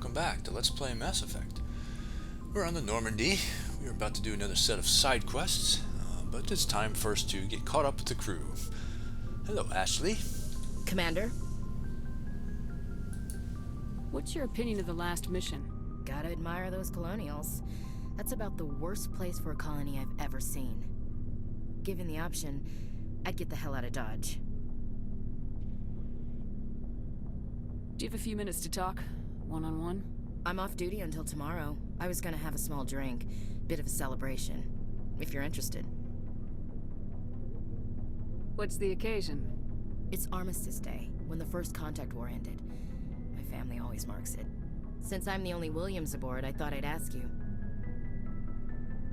welcome back to Let's Play Mass Effect. We're on the Normandy. We're about to do another set of side quests, but it's time first to get caught up with the crew. Hello, Ashley. Commander? What's your opinion of the last mission? Gotta admire those colonials. That's about the worst place for a colony I've ever seen. Given the option, I'd get the hell out of Dodge. Do you have a few minutes to talk? One-on-one? I'm off duty until tomorrow. I was gonna have a small drink. Bit of a celebration. If you're interested. What's the occasion? It's Armistice Day, when the First Contact War ended. My family always marks it. Since I'm the only Williams aboard, I thought I'd ask you.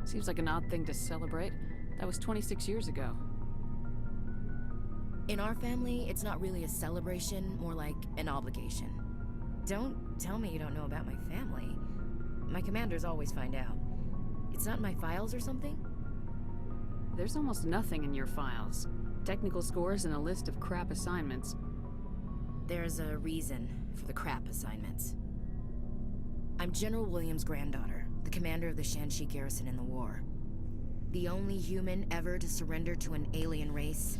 Seems like an odd thing to celebrate. That was 26 years ago. In our family, it's not really a celebration, more like an obligation. Don't tell me you don't know about my family. My commanders always find out. It's not in my files or something? There's almost nothing in your files. Technical scores and a list of crap assignments. There's a reason for the crap assignments. I'm General Williams' granddaughter, the commander of the Shanxi garrison in the war. The only human ever to surrender to an alien race.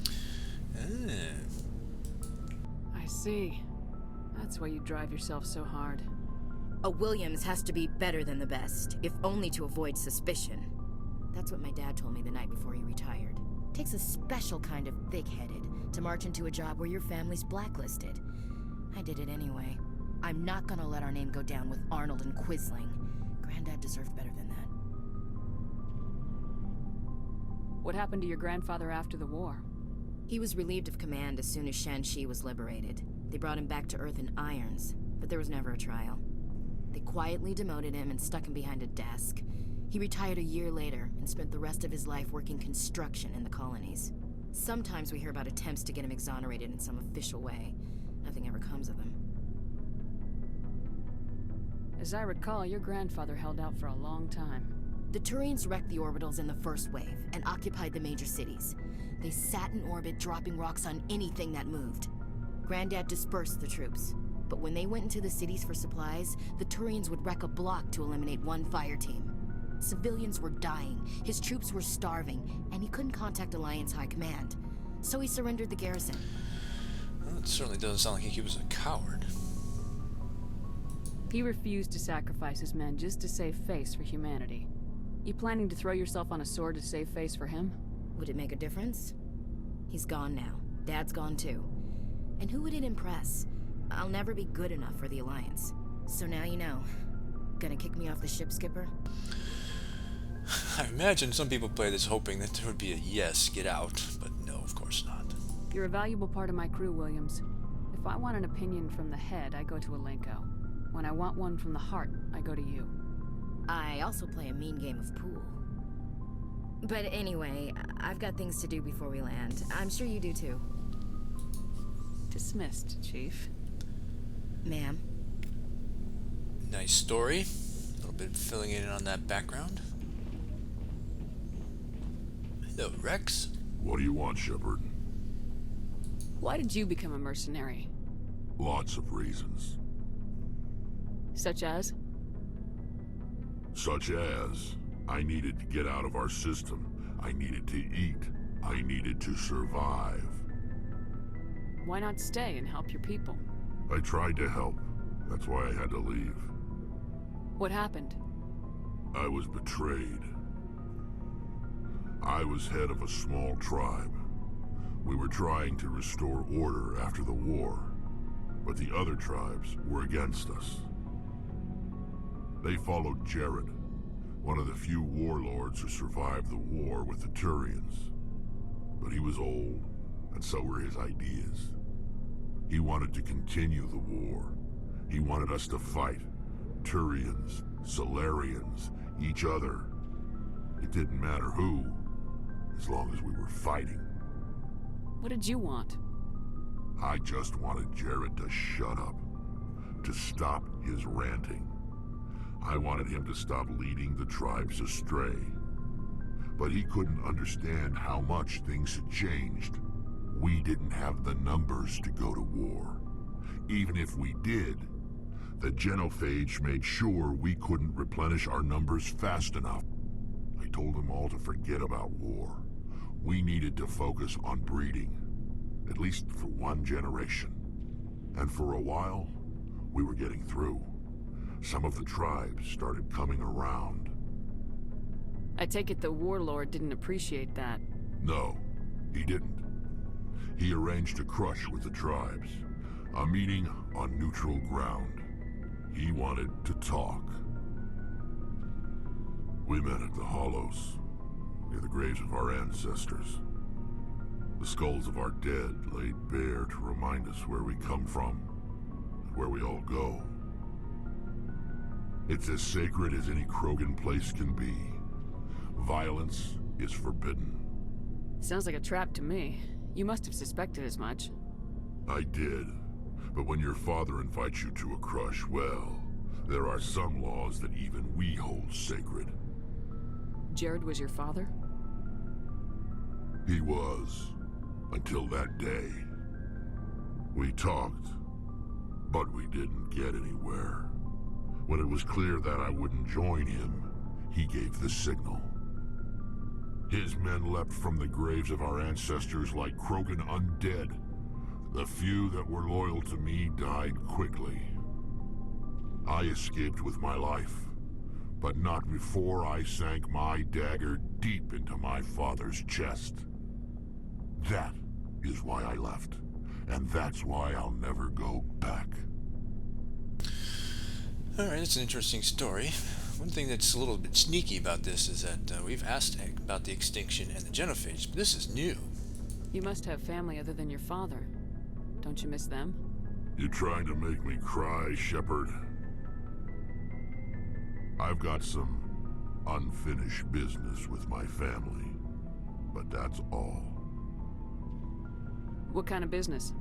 I see. That's why you drive yourself so hard. A Williams has to be better than the best, if only to avoid suspicion. That's what my dad told me the night before he retired. Takes a special kind of thick-headed to march into a job where your family's blacklisted. I did it anyway. I'm not gonna let our name go down with Arnold and Quisling. Granddad deserved better than that. What happened to your grandfather after the war? He was relieved of command as soon as Shanxi was liberated. They brought him back to Earth in irons, but there was never a trial. They quietly demoted him and stuck him behind a desk. He retired a year later and spent the rest of his life working construction in the colonies. Sometimes we hear about attempts to get him exonerated in some official way. Nothing ever comes of them. As I recall, your grandfather held out for a long time. The Turians wrecked the orbitals in the first wave and occupied the major cities. They sat in orbit, dropping rocks on anything that moved. Granddad dispersed the troops, but when they went into the cities for supplies, the Turians would wreck a block to eliminate one fire team. Civilians were dying, his troops were starving, and he couldn't contact Alliance High Command. So he surrendered the garrison. Well, it certainly doesn't sound like he was a coward. He refused to sacrifice his men just to save face for humanity. You planning to throw yourself on a sword to save face for him? Would it make a difference? He's gone now. Dad's gone too. And who would it impress? I'll never be good enough for the Alliance. So now you know. Gonna kick me off the ship, Skipper? I imagine some people play this hoping that there would be a yes, get out, but no, of course not. You're a valuable part of my crew, Williams. If I want an opinion from the head, I go to Alenko. When I want one from the heart, I go to you. I also play a mean game of pool. But anyway, I've got things to do before we land. I'm sure you do too. Dismissed, Chief. Ma'am. Nice story. A little bit filling in on that background. Hello, Wrex. What do you want, Shepard? Why did you become a mercenary? Lots of reasons. Such as? Such as, I needed to get out of our system. I needed to eat. I needed to survive. Why not stay and help your people? I tried to help. That's why I had to leave. What happened? I was betrayed. I was head of a small tribe. We were trying to restore order after the war, but the other tribes were against us. They followed Jared, one of the few warlords who survived the war with the Turians. But he was old, and so were his ideas. He wanted to continue the war. He wanted us to fight. Turians, Solarians, each other. It didn't matter who, as long as we were fighting. What did you want? I just wanted Jared to shut up, to stop his ranting. I wanted him to stop leading the tribes astray. But he couldn't understand how much things had changed. We didn't have the numbers to go to war. Even if we did, The genophage made sure we couldn't replenish our numbers fast enough. I told them all to forget about war. We needed to focus on breeding, at least for one generation. And for a while, we were getting through. Some of the tribes started coming around. I take it the warlord didn't appreciate that. No, he didn't. He arranged a crush with the tribes. A meeting on neutral ground. He wanted to talk. We met at the Hollows, near the graves of our ancestors. The skulls of our dead laid bare to remind us where we come from, and where we all go. It's as sacred as any Krogan place can be. Violence is forbidden. Sounds like a trap to me. You must have suspected as much. I did. But when your father invites you to a crush, well, there are some laws that even we hold sacred. Jared was your father? He was. Until that day. We talked, but we didn't get anywhere. When it was clear that I wouldn't join him, he gave the signal. His men leapt from the graves of our ancestors like Krogan undead. The few that were loyal to me died quickly. I escaped with my life, but not before I sank my dagger deep into my father's chest. That is why I left, and that's why I'll never go back. Alright, it's an interesting story. One thing that's a little bit sneaky about this is that we've asked about the extinction and the genophage, but this is new. You must have family other than your father. Don't you miss them? You trying to make me cry, Shepard? I've got some unfinished business with my family, but that's all. What kind of business?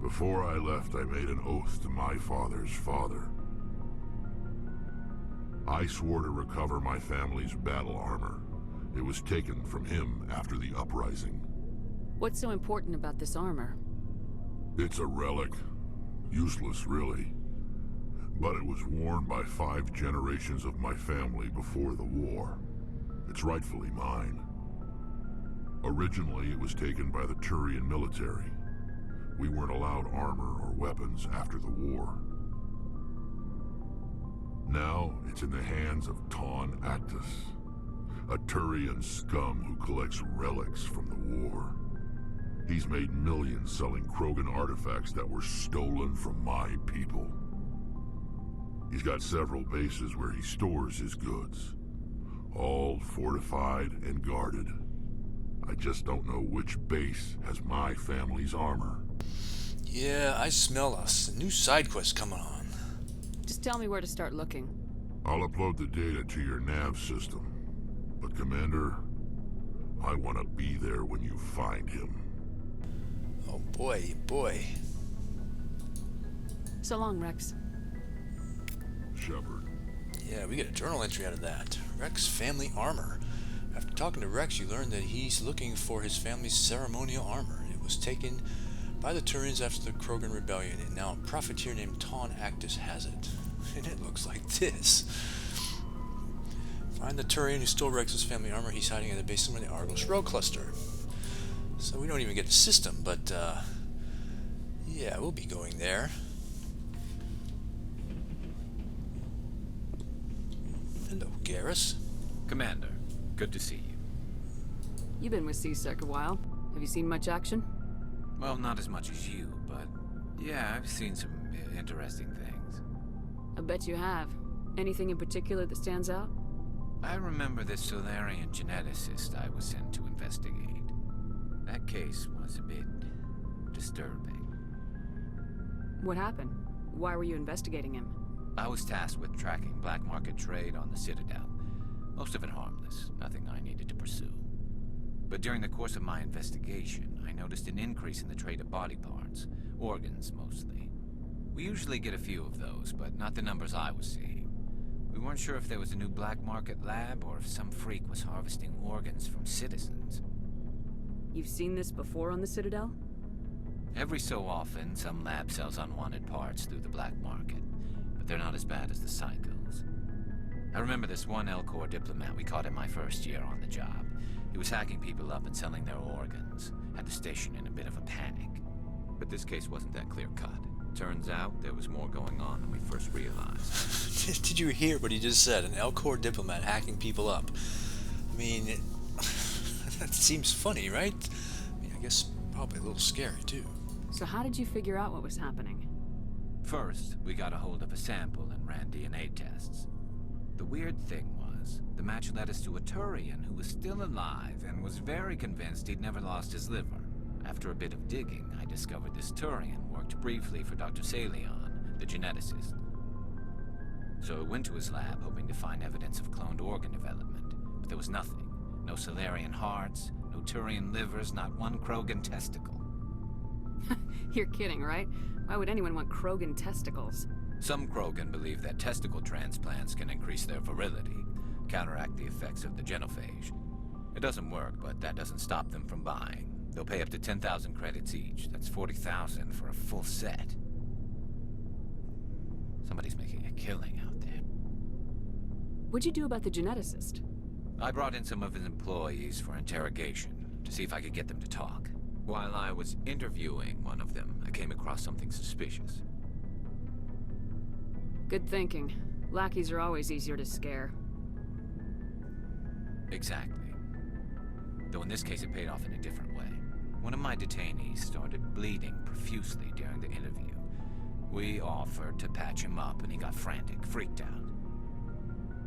Before I left, I made an oath to my father's father. I swore to recover my family's battle armor. It was taken from him after the uprising. What's so important about this armor? It's a relic. Useless, really. But it was worn by 5 generations of my family before the war. It's rightfully mine. Originally, it was taken by the Turian military. We weren't allowed armor or weapons after the war. Now, it's in the hands of Ton Actus, a Turian scum who collects relics from the war. He's made millions selling Krogan artifacts that were stolen from my people. He's got several bases where he stores his goods, all fortified and guarded. I just don't know which base has my family's armor. Yeah, I smell us. A new side quest coming on. Just tell me where to start looking. I'll upload the data to your nav system. But Commander, I want to be there when you find him. Oh boy, boy. So long, Wrex. Shepard. Yeah, we get a journal entry out of that. Wrex family armor. After talking to Wrex, you learn that he's looking for his family's ceremonial armor. It was taken by the Turians after the Krogan rebellion, and now a profiteer named Ton Actus has it. And it looks like this. Find the Turian who stole Rex's family armor. He's hiding at the base of the Argos Row Cluster. So we don't even get a system, but yeah, we'll be going there. Hello, Garrus. Commander, good to see you. You've been with C-Sec a while. Have you seen much action? Well, not as much as you, but yeah, I've seen some interesting things. I bet you have. Anything in particular that stands out? I remember this Solarian geneticist I was sent to investigate. That case was a bit disturbing. What happened? Why were you investigating him? I was tasked with tracking black market trade on the Citadel. Most of it harmless, nothing I needed to pursue. But during the course of my investigation, I noticed an increase in the trade of body parts, organs mostly. We usually get a few of those, but not the numbers I was seeing. We weren't sure if there was a new black market lab or if some freak was harvesting organs from citizens. You've seen this before on the Citadel? Every so often, some lab sells unwanted parts through the black market, but they're not as bad as the psychos. I remember this one Elcor diplomat we caught in my first year on the job. He was hacking people up and selling their organs. Had the station in a bit of a panic. But this case wasn't that clear-cut. Turns out there was more going on than we first realized. Did you hear what he just said? An Elcor diplomat hacking people up. I mean, that seems funny, right? I mean, I guess probably a little scary, too. So how did you figure out what was happening? First, we got a hold of a sample and ran DNA tests. The weird thing was, the match led us to a Turian who was still alive and was very convinced he'd never lost his liver. After a bit of digging, I discovered this Turian worked briefly for Dr. Salion, the geneticist. So I went to his lab hoping to find evidence of cloned organ development, but there was nothing. No Salarian hearts, no Turian livers, not one Krogan testicle. You're kidding, right? Why would anyone want Krogan testicles? Some Krogan believe that testicle transplants can increase their virility, counteract the effects of the genophage. It doesn't work, but that doesn't stop them from buying. They'll pay up to 10,000 credits each. That's 40,000 for a full set. Somebody's making a killing out there. What'd you do about the geneticist? I brought in some of his employees for interrogation, to see if I could get them to talk. While I was interviewing one of them, I came across something suspicious. Good thinking. Lackeys are always easier to scare. Exactly. Though in this case it paid off in a different way. One of my detainees started bleeding profusely during the interview. We offered to patch him up and he got frantic, freaked out.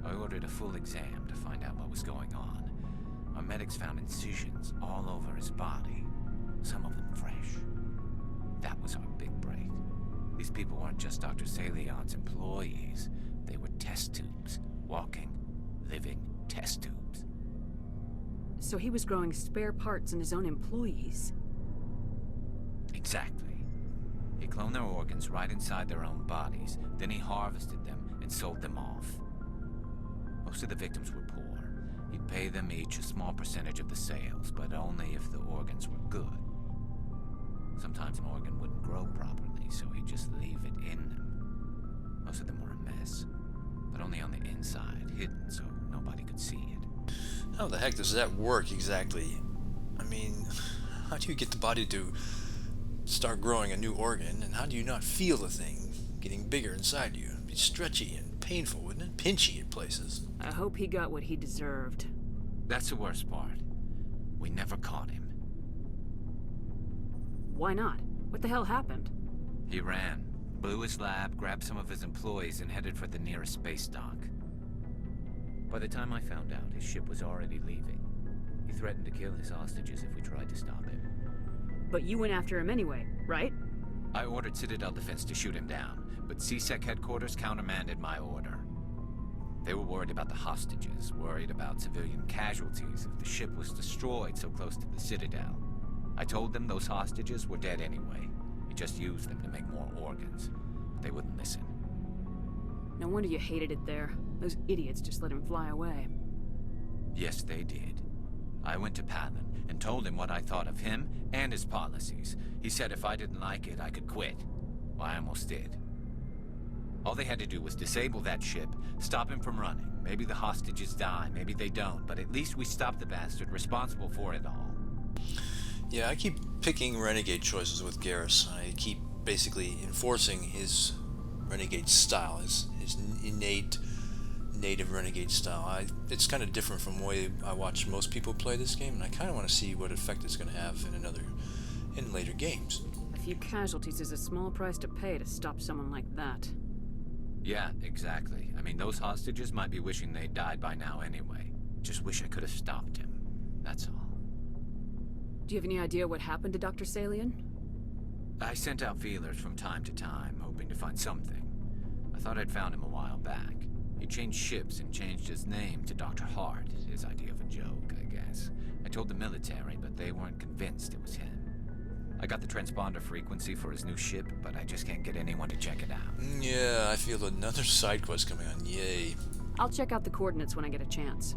I ordered a full exam to find out what was going on. Our medics found incisions all over his body, some of them fresh. That was our big break. These people weren't just Dr. Salion's employees. They were test tubes. Walking, living test tubes. So he was growing spare parts in his own employees? Exactly. He cloned their organs right inside their own bodies. Then he harvested them and sold them off. Most of the victims were poor. He'd pay them each a small percentage of the sales, but only if the organs were good. Sometimes an organ wouldn't grow properly, so he'd just leave it in them. Most of them were a mess, but only on the inside, hidden so nobody could see it. How the heck does that work exactly? I mean, how do you get the body to start growing a new organ, and how do you not feel the thing getting bigger inside you? It'd be stretchy and painful, wouldn't it? Pinchy at places. I hope he got what he deserved. That's the worst part. We never caught him. Why not? What the hell happened? He ran, blew his lab, grabbed some of his employees, and headed for the nearest space dock. By the time I found out, his ship was already leaving. He threatened to kill his hostages if we tried to stop him. But you went after him anyway, right? I ordered Citadel Defense to shoot him down, but CSEC headquarters countermanded my order. They were worried about the hostages, worried about civilian casualties if the ship was destroyed so close to the Citadel. I told them those hostages were dead anyway. We just used them to make more organs. But they wouldn't listen. No wonder you hated it there. Those idiots just let him fly away. Yes, they did. I went to Palin and told him what I thought of him and his policies. He said if I didn't like it, I could quit. Well, I almost did. All they had to do was disable that ship, stop him from running. Maybe the hostages die, maybe they don't, but at least we stopped the bastard responsible for it all. Yeah, I keep picking renegade choices with Garrus. I keep basically enforcing his renegade style, his innate native renegade style. It's kind of different from the way I watch most people play this game, and I kind of want to see what effect it's going to have in later games. A few casualties is a small price to pay to stop someone like that. Yeah, exactly. I mean, those hostages might be wishing they'd died by now anyway. Just wish I could have stopped him. That's all. Do you have any idea what happened to Dr. Salion? I sent out feelers from time to time, hoping to find something. I thought I'd found him a while back. He changed ships and changed his name to Dr. Hart, his idea of a joke, I guess. I told the military, but they weren't convinced it was him. I got the transponder frequency for his new ship, but I just can't get anyone to check it out. Yeah, I feel another side quest coming on. Yay. I'll check out the coordinates when I get a chance.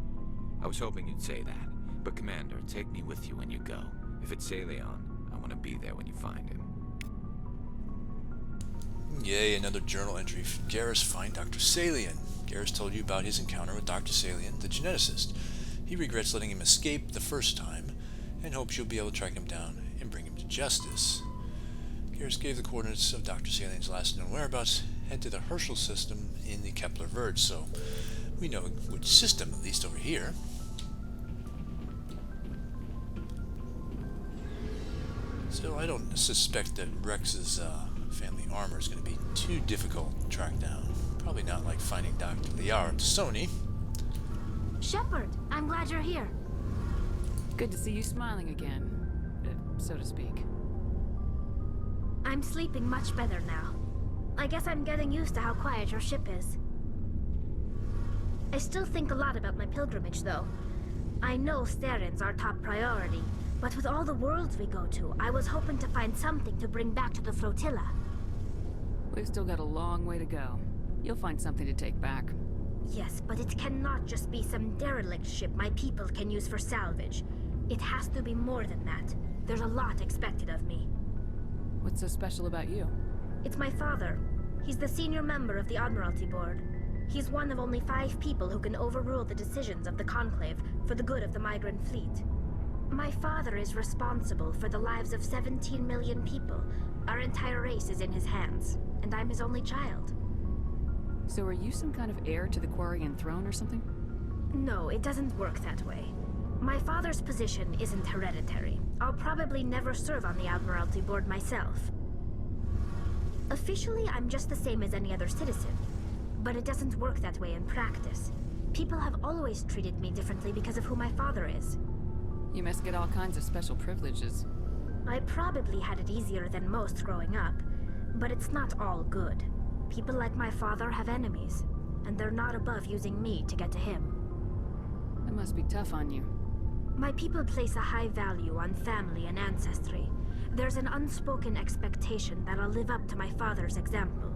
I was hoping you'd say that. But Commander, take me with you when you go. If it's Salion, I want to be there when you find him. Yay, another journal entry. Garrus find Dr. Salian. Garrus told you about his encounter with Dr. Salian, the geneticist. He regrets letting him escape the first time, and hopes you'll be able to track him down and bring him to justice. Garrus gave the coordinates of Dr. Salian's last known whereabouts. Head to the Herschel system in the Kepler Verge, so we know which system, at least over here. So I don't suspect that Wrex's family armor is going to be too difficult to track down. Probably not like finding Dr. Liara to Sony. Shepard, I'm glad you're here. Good to see you smiling again, so to speak. I'm sleeping much better now. I guess I'm getting used to how quiet your ship is. I still think a lot about my pilgrimage, though. I know Steren's our top priority, but with all the worlds we go to, I was hoping to find something to bring back to the flotilla. We've still got a long way to go. You'll find something to take back. Yes, but it cannot just be some derelict ship my people can use for salvage. It has to be more than that. There's a lot expected of me. What's so special about you? It's my father. He's the senior member of the Admiralty Board. He's one of only 5 people who can overrule the decisions of the Conclave for the good of the migrant fleet. My father is responsible for the lives of 17 million people. Our entire race is in his hands, and I'm his only child. So are you some kind of heir to the Quarian throne or something? No, it doesn't work that way. My father's position isn't hereditary. I'll probably never serve on the Admiralty Board myself. Officially, I'm just the same as any other citizen. But it doesn't work that way in practice. People have always treated me differently because of who my father is. You must get all kinds of special privileges. I probably had it easier than most growing up, but it's not all good. People like my father have enemies, and they're not above using me to get to him. That must be tough on you. My people place a high value on family and ancestry. There's an unspoken expectation that I'll live up to my father's example.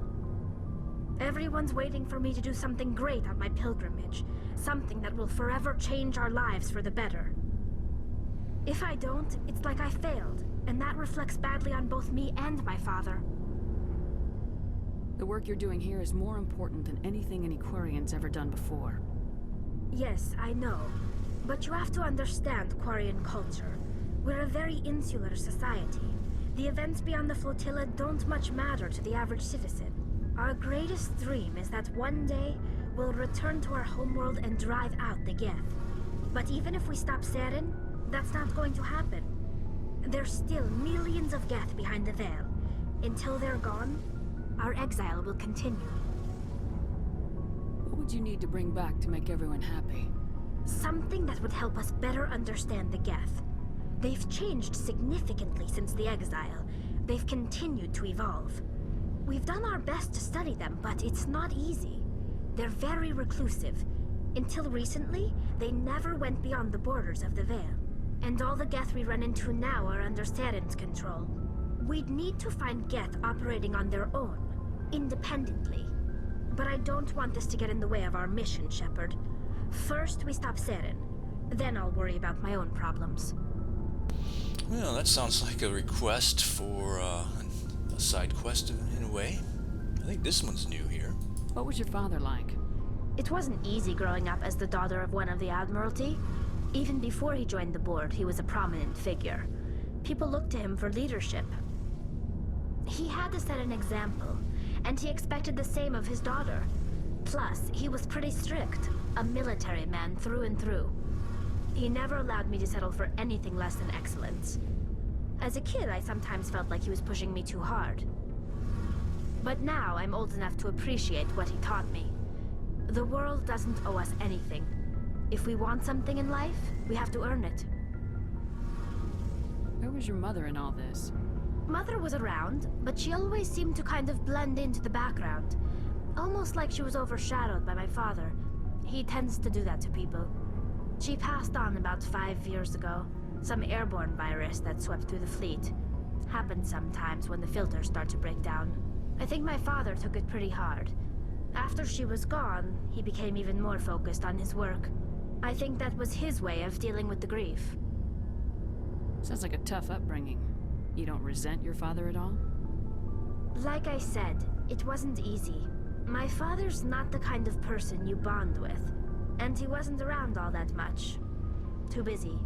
Everyone's waiting for me to do something great on my pilgrimage, something that will forever change our lives for the better. If I don't, it's like I failed, and that reflects badly on both me and my father. The work you're doing here is more important than anything any Quarian's ever done before. Yes, I know. But you have to understand Quarian culture. We're a very insular society. The events beyond the flotilla don't much matter to the average citizen. Our greatest dream is that one day we'll return to our homeworld and drive out the Geth. But even if we stop Saren, that's not going to happen. There's still millions of Geth behind the veil. Until they're gone, our exile will continue. What would you need to bring back to make everyone happy? Something that would help us better understand the Geth. They've changed significantly since the exile. They've continued to evolve. We've done our best to study them, but it's not easy. They're very reclusive. Until recently, they never went beyond the borders of the Veil. And all the Geth we run into now are under Saren's control. We'd need to find Geth operating on their own, independently. But I don't want this to get in the way of our mission, Shepard. First, we stop Saren. Then I'll worry about my own problems. Well, that sounds like a request for a side quest in a way. I think this one's new here. What was your father like? It wasn't easy growing up as the daughter of one of the Admiralty. Even before he joined the board, he was a prominent figure. People looked to him for leadership. He had to set an example, and he expected the same of his daughter. Plus, he was pretty strict, a military man through and through. He never allowed me to settle for anything less than excellence. As a kid, I sometimes felt like he was pushing me too hard. But now I'm old enough to appreciate what he taught me. The world doesn't owe us anything. If we want something in life, we have to earn it. Where was your mother in all this? Mother was around, but she always seemed to kind of blend into the background. Almost like she was overshadowed by my father. He tends to do that to people. She passed on about 5 years ago. Some airborne virus that swept through the fleet. Happens sometimes when the filters start to break down. I think my father took it pretty hard. After she was gone, he became even more focused on his work. I think that was his way of dealing with the grief. Sounds like a tough upbringing. You don't resent your father at all? Like I said, It wasn't easy. My father's not the kind of person you bond with, and he wasn't around all that much. Too busy.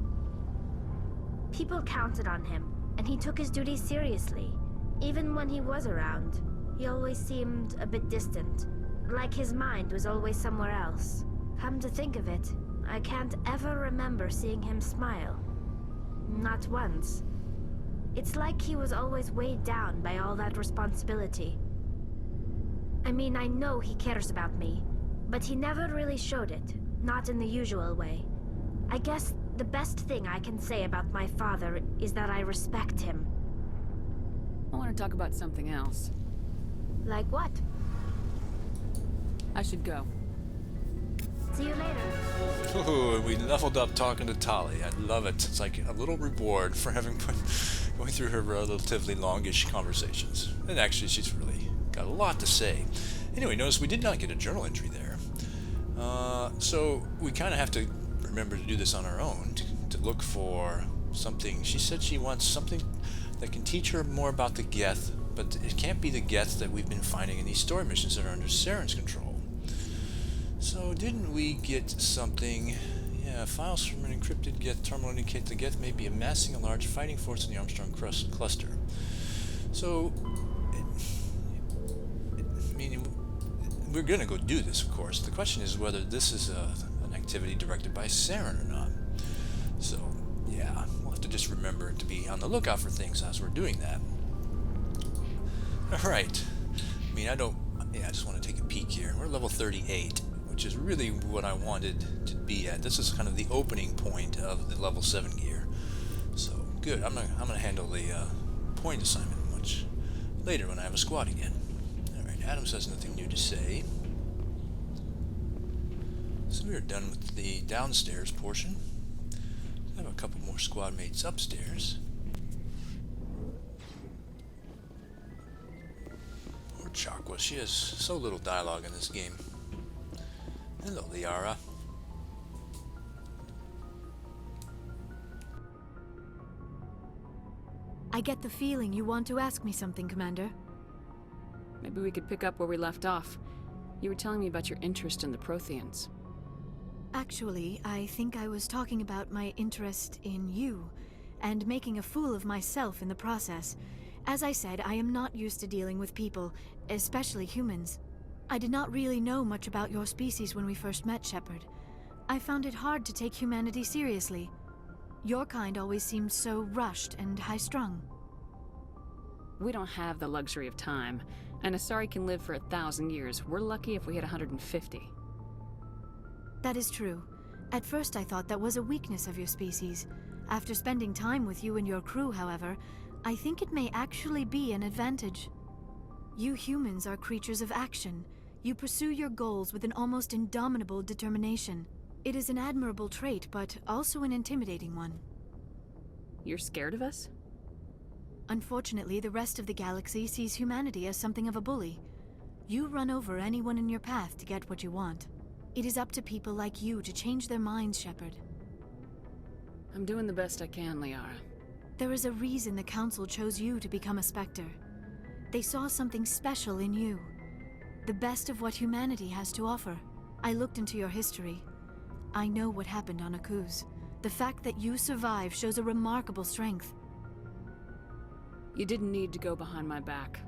People counted on him, and he took his duties seriously. Even when he was around, he always seemed a bit distant, like his mind was always somewhere else. Come to think of it, I can't ever remember seeing him smile. Not once. It's like he was always weighed down by all that responsibility. I mean, I know he cares about me, but he never really showed it, not in the usual way. I guess the best thing I can say about my father is that I respect him. I want to talk about something else. Like what? I should go. See you later. Ooh, we leveled up talking to Tali. I love it. It's like a little reward for having going through her relatively longish conversations. And actually, she's really got a lot to say. Anyway, notice we did not get a journal entry there. So we kind of have to remember to do this on our own, to look for something. She said she wants something that can teach her more about the Geth, but it can't be the Geth that we've been finding in these story missions that are under Saren's control. So didn't we get something? Yeah, files from an encrypted Geth terminal indicate the Geth may be amassing a large fighting force in the Armstrong cluster. So, I mean, we're going to go do this, of course. The question is whether this is an activity directed by Saren or not. So, yeah, we'll have to just remember to be on the lookout for things as we're doing that. Alright. I mean, I just want to take a peek here. We're level 38, which is really what I wanted to be at. This is kind of the opening point of the level 7 gear. So, good. I'm gonna handle the point assignment much later when I have a squad again. Alright, Adams has nothing new to say. So we are done with the downstairs portion. I have a couple more squad mates upstairs. Poor Chakwa, she has so little dialogue in this game. Hello, Liara. I get the feeling you want to ask me something, Commander. Maybe we could pick up where we left off. You were telling me about your interest in the Protheans. Actually, I think I was talking about my interest in you, and making a fool of myself in the process. As I said, I am not used to dealing with people, especially humans. I did not really know much about your species when we first met, Shepard. I found it hard to take humanity seriously. Your kind always seemed so rushed and high-strung. We don't have the luxury of time, and Asari can live for 1,000 years. We're lucky if we hit 150. That is true. At first I thought that was a weakness of your species. After spending time with you and your crew, however, I think it may actually be an advantage. You humans are creatures of action. You pursue your goals with an almost indomitable determination. It is an admirable trait, but also an intimidating one. You're scared of us? Unfortunately, the rest of the galaxy sees humanity as something of a bully. You run over anyone in your path to get what you want. It is up to people like you to change their minds, Shepard. I'm doing the best I can, Liara. There is a reason the Council chose you to become a Spectre. They saw something special in you. The best of what humanity has to offer. I looked into your history. I know what happened on Akuz. The fact that you survived shows a remarkable strength. You didn't need to go behind my back.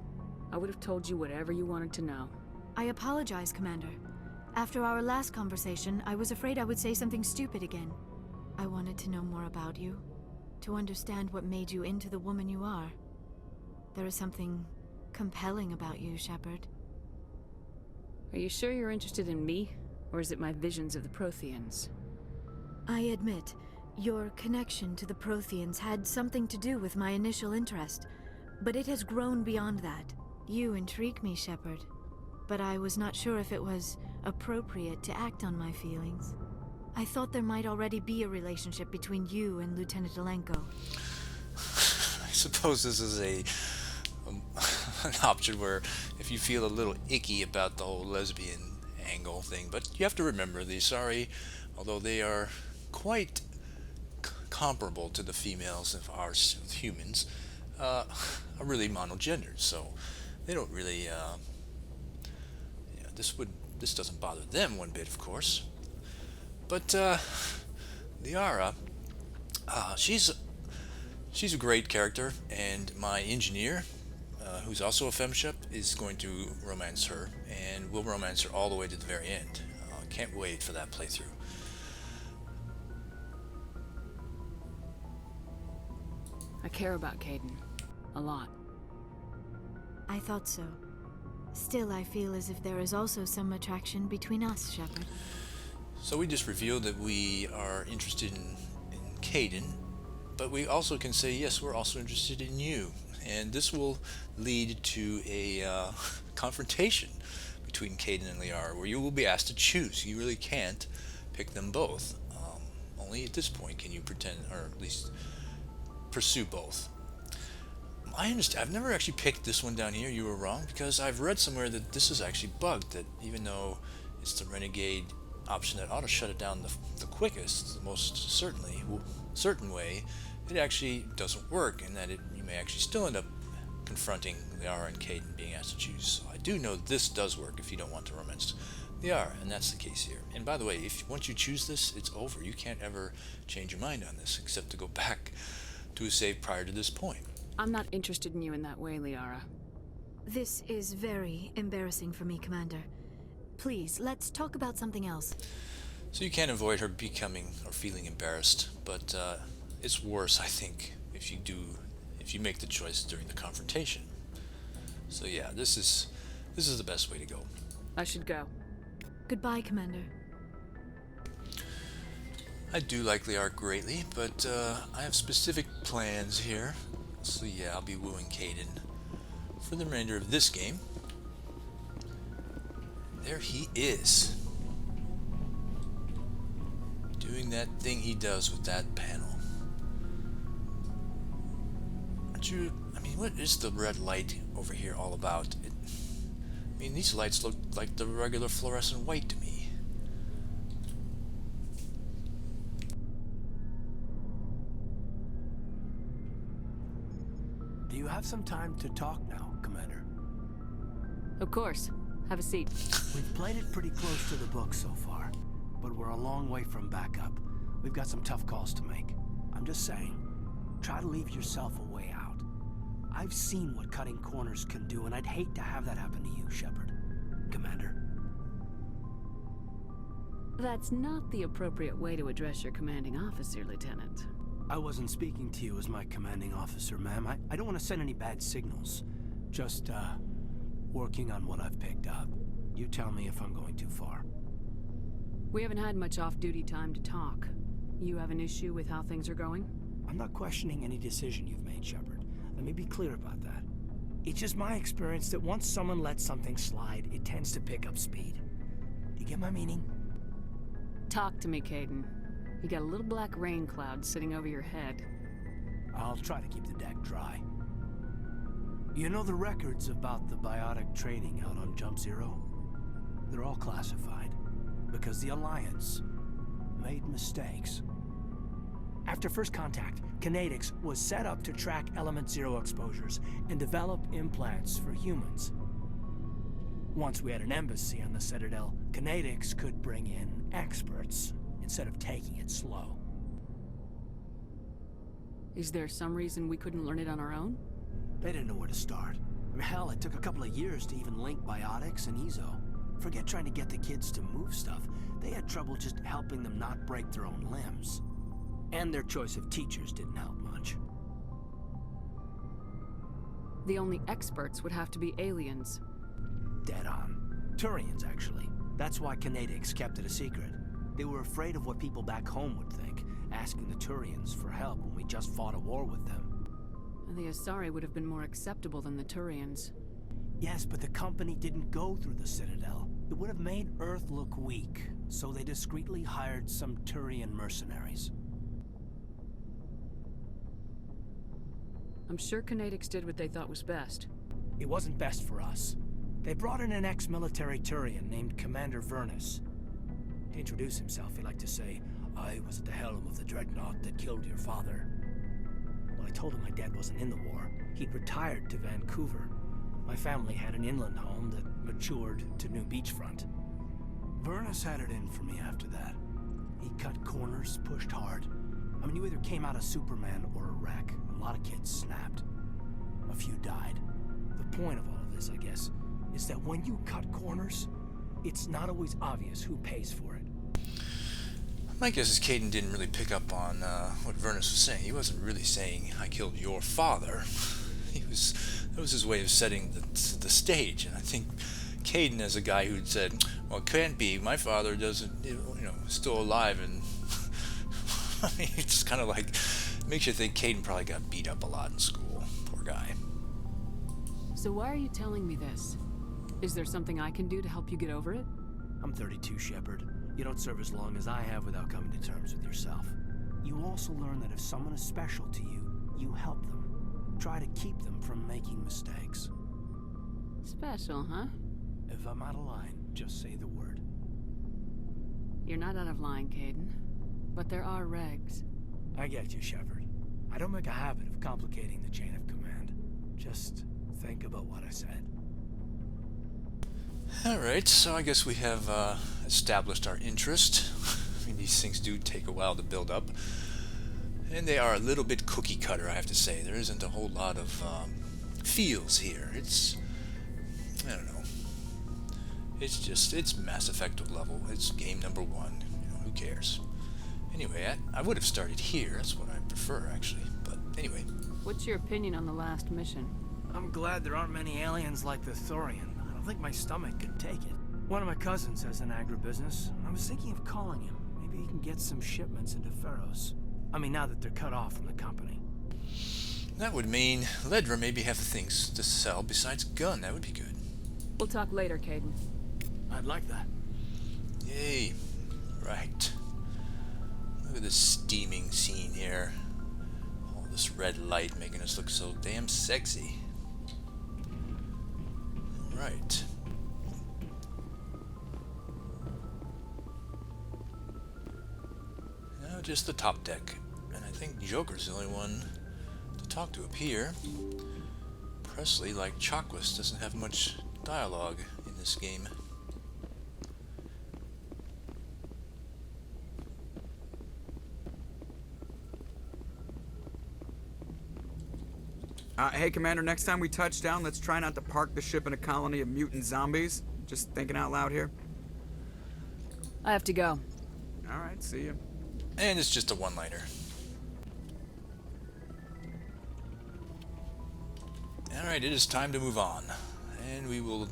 I would have told you whatever you wanted to know. I apologize, Commander. After our last conversation, I was afraid I would say something stupid again. I wanted to know more about you, to understand what made you into the woman you are. There is something compelling about you, Shepard. Are you sure you're interested in me, or is it my visions of the Protheans? I admit, your connection to the Protheans had something to do with my initial interest, but it has grown beyond that. You intrigue me, Shepard, but I was not sure if it was appropriate to act on my feelings. I thought there might already be a relationship between you and Lieutenant Alenko. I suppose this is an option where if you feel a little icky about the whole lesbian angle thing, but you have to remember the Asari, although they are quite comparable to the females of humans, are really monogendered, so they don't really This doesn't bother them one bit, of course. But Liara, she's a great character, and my engineer, who's also a femshep, is going to romance her, and will romance her all the way to the very end. Can't wait for that playthrough. I care about Kaidan. A lot. I thought so. Still, I feel as if there is also some attraction between us, Shepard. So we just revealed that we are interested in Kaidan, but we also can say, yes, we're also interested in you. And this will lead to a confrontation between Kaidan and Liara, where you will be asked to choose. You really can't pick them both. Only at this point can you pretend, or at least pursue both. I've never actually picked this one down here. You were wrong, because I've read somewhere that this is actually bugged, that even though it's the Renegade option that ought to shut it down the quickest, the most certain way, it actually doesn't work, and that you may actually still end up confronting Liara and Kaidan being asked to choose. So I do know this does work if you don't want to romance Liara, and that's the case here. And by the way, once you choose this, it's over. You can't ever change your mind on this, except to go back to a save prior to this point. I'm not interested in you in that way, Liara. This is very embarrassing for me, Commander. Please, let's talk about something else. So you can't avoid her becoming or feeling embarrassed, but it's worse, I think, if you make the choice during the confrontation. So yeah, this is the best way to go. I should go. Goodbye, Commander. I do like Liara greatly, but I have specific plans here. So yeah, I'll be wooing Kaidan for the remainder of this game. There he is, doing that thing he does with that panel. What is the red light over here all about? These lights look like the regular fluorescent white to me. Do you have some time to talk now, Commander? Of course. Have a seat. We've played it pretty close to the book so far, but we're a long way from backup. We've got some tough calls to make. I'm just saying, try to leave yourself a way out. I've seen what cutting corners can do, and I'd hate to have that happen to you, Shepard. Commander. That's not the appropriate way to address your commanding officer, Lieutenant. I wasn't speaking to you as my commanding officer, ma'am. I don't want to send any bad signals. Just, working on what I've picked up. You tell me if I'm going too far. We haven't had much off-duty time to talk. You have an issue with how things are going? I'm not questioning any decision you've made, Shepard. Let me be clear about that. It's just my experience that once someone lets something slide, it tends to pick up speed. Do you get my meaning? Talk to me, Kaidan. You got a little black rain cloud sitting over your head. I'll try to keep the deck dry. You know the records about the biotic training out on Jump Zero? They're all classified, because the Alliance made mistakes. After first contact, Kinetics was set up to track Element Zero exposures and develop implants for humans. Once we had an embassy on the Citadel, Kinetics could bring in experts instead of taking it slow. Is there some reason we couldn't learn it on our own? They didn't know where to start. Hell, it took a couple of years to even link biotics and Ezo. Forget trying to get the kids to move stuff. They had trouble just helping them not break their own limbs. And their choice of teachers didn't help much. The only experts would have to be aliens. Dead on. Turians, actually. That's why Kinetics kept it a secret. They were afraid of what people back home would think, asking the Turians for help when we just fought a war with them. The Asari would have been more acceptable than the Turians. Yes, but the company didn't go through the Citadel. It would have made Earth look weak, so they discreetly hired some Turian mercenaries. I'm sure Kinetics did what they thought was best. It wasn't best for us. They brought in an ex-military Turian named Commander Vernus. To introduce himself, he liked to say, "I was at the helm of the dreadnought that killed your father." Well, I told him my dad wasn't in the war. He'd retired to Vancouver. My family had an inland home that matured to new beachfront. Vernus had it in for me after that. He cut corners, pushed hard. I mean, you either came out a Superman or a wreck. A lot of kids snapped. A few died. The point of all of this, I guess, is that when you cut corners, it's not always obvious who pays for it. My guess is Kaidan didn't really pick up on what Vernus was saying. He wasn't really saying, I killed your father. That was his way of setting the stage. And I think Kaidan, as a guy who'd said, well, it can't be, my father doesn't, still alive, and I mean, it's just kind of like, makes you think Kaidan probably got beat up a lot in school. Poor guy. So why are you telling me this? Is there something I can do to help you get over it? I'm 32, Shepard. You don't serve as long as I have without coming to terms with yourself. You also learn that if someone is special to you, you help them. Try to keep them from making mistakes. Special, huh? If I'm out of line, just say the word. You're not out of line, Kaidan. But there are regs. I get you, Shepard. I don't make a habit of complicating the chain of command. Just think about what I said. Alright, so I guess we have established our interest. I mean, these things do take a while to build up. And they are a little bit cookie cutter, I have to say. There isn't a whole lot of feels here. It's, I don't know. It's Mass Effect level. It's game number 1. Who cares? Anyway, I would have started here. That's what I prefer, actually. But anyway. What's your opinion on the last mission? I'm glad there aren't many aliens like the Thorian. I don't think my stomach could take it. One of my cousins has an agribusiness. I was thinking of calling him. Maybe he can get some shipments into Pharos. I mean, now that they're cut off from the company. That would mean Ledra maybe have things to sell besides gun. That would be good. We'll talk later, Kaidan. I'd like that. Yay. Right. Look at this steaming scene here. All this red light making us look so damn sexy. Right. Now just the top deck. And I think Joker's the only one to talk to up here. Presley, like Chakwas, doesn't have much dialogue in this game. Hey, Commander, next time we touch down, let's try not to park the ship in a colony of mutant zombies. Just thinking out loud here. I have to go. Alright, see you. And it's just a one-liner. Alright, it is time to move on. And we will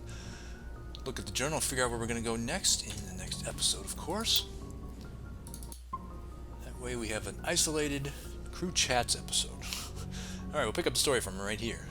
look at the journal, figure out where we're going to go next in the next episode, of course. That way we have an isolated crew chats episode. Alright, we'll pick up the story from right here.